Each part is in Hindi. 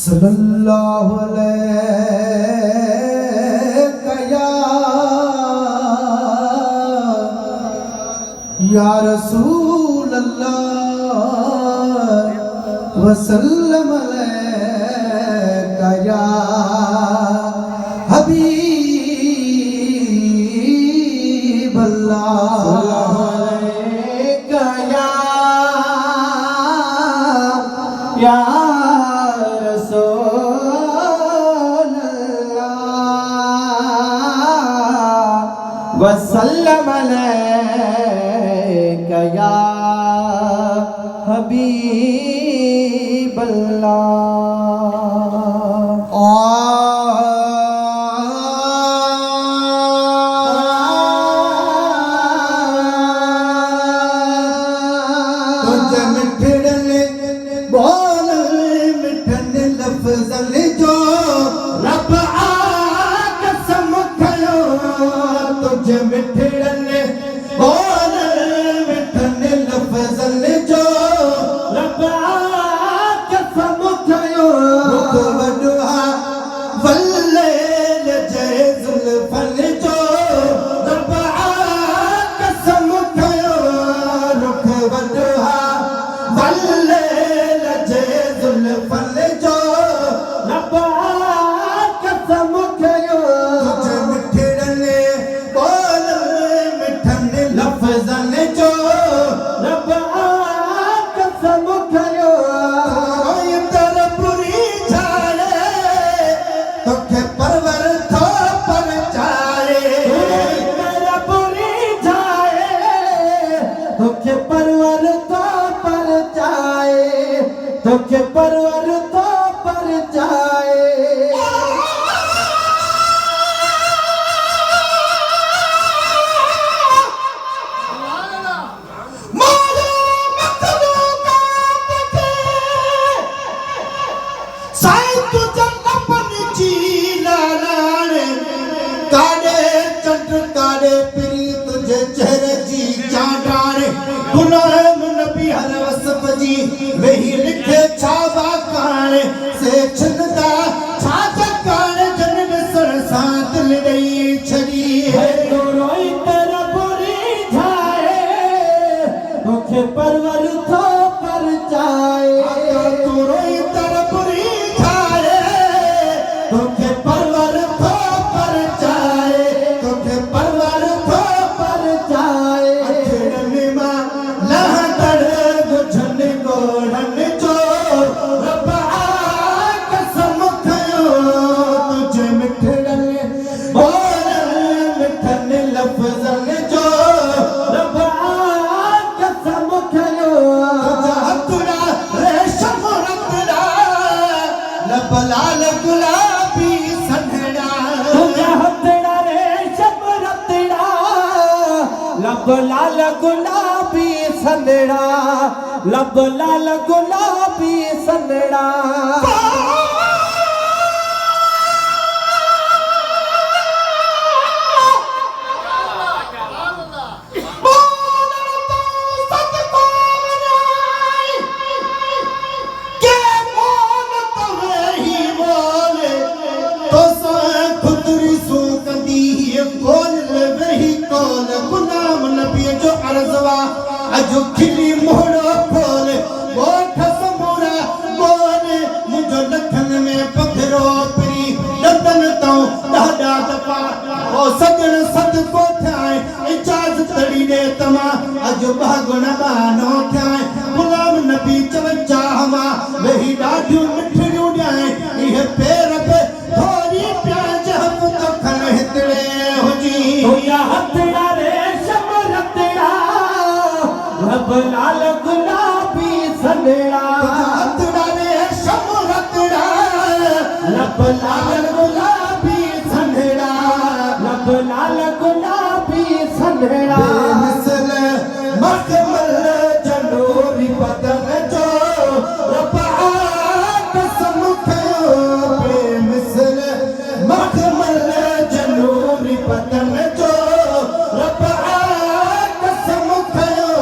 सल्लल्लाहु अलैहि या रसूल अल्लाह वसल्लम अलैका या हबीब अल्लाह या रसूल अल्लाह वसल्लम अलैका या हबीब अल्लाह। तुझे मिठड़े बोल मिठड़े लफ्ज़न जो रब कसम खयो। तुझे मिठड़े बोल मिठड़े लफ्ज़न जो रब कसम खयो। रुख वॾा वल्ले जे ज़ुल्फ़न जो रब कसम खयो। रुख वॾा वल्ले जे ज़ुल्फ़न जो रब कसम खयो। तुझे मिठड़े बोल मिठड़े लफ्ज़न जो रब कसम खयो। तरपुरी छाड़े तोखे परवर थो परचाए। तरपुरी छाड़े तोखे परवर थो परचाए। तोखे परवर थो परचाए। काड़े पिरी तुझे चेहरे जी चांडारे। गुलाम नबी हर वसफ जी वही लिखे छावा काने से छिंदा छाजा काने जन सर साथ ले गई छड़ी है। तो रोई तेरा बुरी जाए तोखे परवर थो पर जाए। तो रोई तेरा बुरी जाए तोखे परवर थो पर जाए। तोखे परवर थो पर जाए। अखड़न मां लहदड़ गुझन गोड़न जो रब कसम खयो। तुझे मिठड़े बोल मिठड़े लफ्ज़न जो रब कसम खयो। तुझा हथड़ा रेशम रतड़ा लब लाल गुलाबी सनड़ा। तुझा हथड़ा रेशम रतड़ा लब लाल गुलाबी सनड़ा। लब लाल गुलाबी सनड़ा। गुलाम नबी जो अर्ज़वा अजो खिली मोड़ो खोले वो खसमोरा बोले मुझो लखन में पथरो परी दतन तो दादा दफा ओ सजन सद को थाए इजाजत तड़ी दे तमा अजो भागुन बानो थाए। गुलाम नबी चवचा हमा वही डाढियों मिठड़ियों ॾाए। इहे पेर पे थोड़ी प्याज हम तो खन हितड़े हुजी। तो या हथड़ा रेशम रतड़ा लब लाल गुलाबी सनड़ा। हथड़ा रेशम रतड़ा लब लाल गुलाबी सनड़ा। लब लाल गुलाबी सनड़ा। बेमिसल मखमल जनूरी बदन जो रब कसम खयो। बेमिसल मखमल जनूरी बदन जो रब कसम खयो।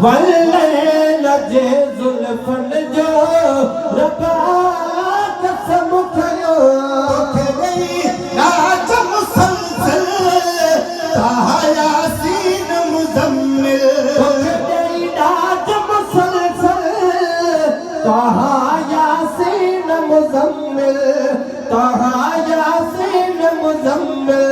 वल्ले लजे जुल्फन जो रब्बा कसम खयो तोखे गई नाच मुसलसल ताहा यासीन मुजम्मिल तोखे गई नाच मुसलसल ताहा यासीन मुजम्मिल ताहा यासीन मुजम्मिल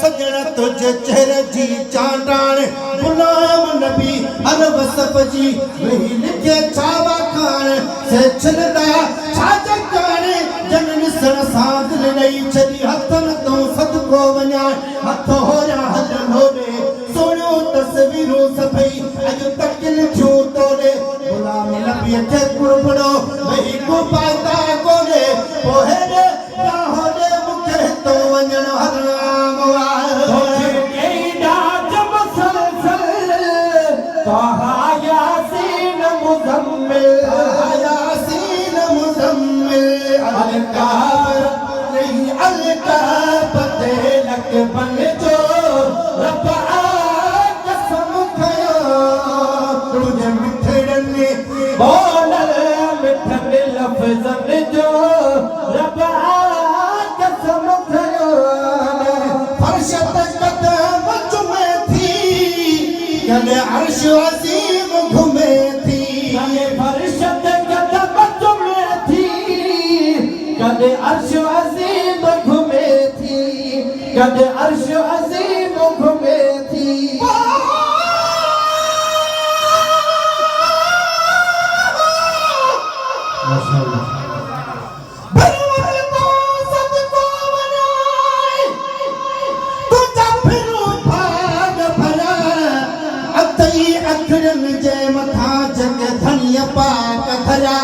सजण तुझे चेहरे जी चांडाण गुलाम नबी हर वसफ जी वही लिखे छावा खान से छिलदा छाज कान जन निसण सां दिल ॾेई छॾी हथनि तो सदको वञा हथ होया हलनि होॾे सोणियो तस्वीरूं सभई अॼु तकिल थियूं तोड़े गुलाम नबीअ खे कुड़बड़ो वही को पाता कोने पोइ हेॾे या होॾे मूंखे हितो वञणु हराम ताहा यासीन मुजम्मिल यासीन मुजम्मिल अलका नहीं अलका पते लक बन जो रब्बा कसम खयो तुझे मिठड़ने बोलल मिठन लफ्ज़न जो रब्बा कसम खयो फरशत कदम चुमे थी कदे अर्श अजीम घूमे थी कदे फरशत कदम चुमे थी कदे अर्श अजीम घूमे थी कदे अर्श अजीम घूमे थी माशाअल्लाह जय मथा जग धनिया पाक धरा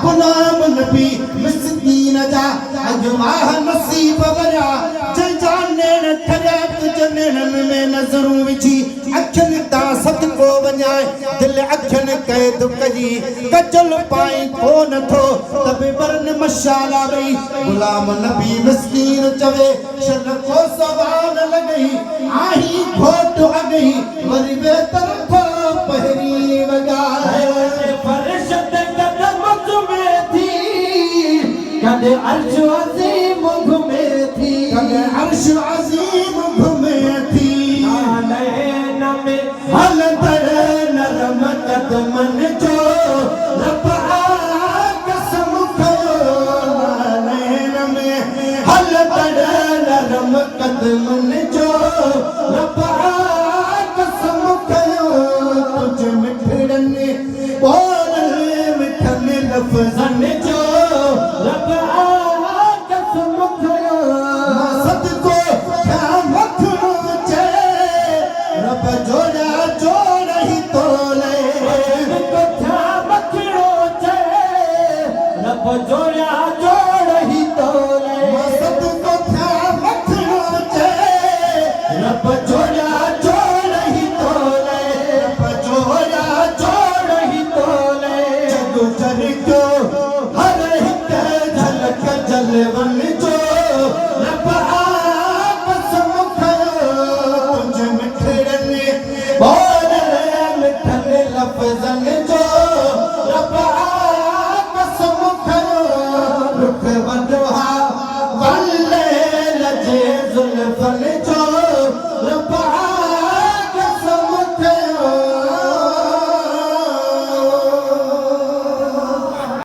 गुलाम नबी मिस्कीन जा अजमाह नसीब वरा जय जाने न ठया तुझ नेणन में नजरूं विझी अखियुनि तां सदको वञाए दिल अखियुनि कैद कई कजल पाई को नथो तबे बरन मशाला वई गुलाम नबी मिस्कीन चवे शल को सवाल लगई आही घोट अगई वरी वे तरफ पहरी वगाए फरशत कदम चुमे थी कदे अर्श अजीम घूमे थी कदे अर्श अजीम घूमे थी नैन में हलदर नरम कदमन जो रब्बा कसम खयो नैन में हलदर नरम कदमन जो रब्बा कसम खयो तुझे मिठड़ने बोल मिठने लफ्ज़न जो रब्बा कसम खयो सदको क्या मखनो चे रब जोड़ा जोड़ ही तोले सदको क्या मखनो चे रब जोड़ा जोड़ ही तोले सदको क्या मखनो चे रब जोड़ा जोड़ ही तोले रब जोड़ा जोड़ ही तोले जग चरको हर हिक झलक जलवन जो रब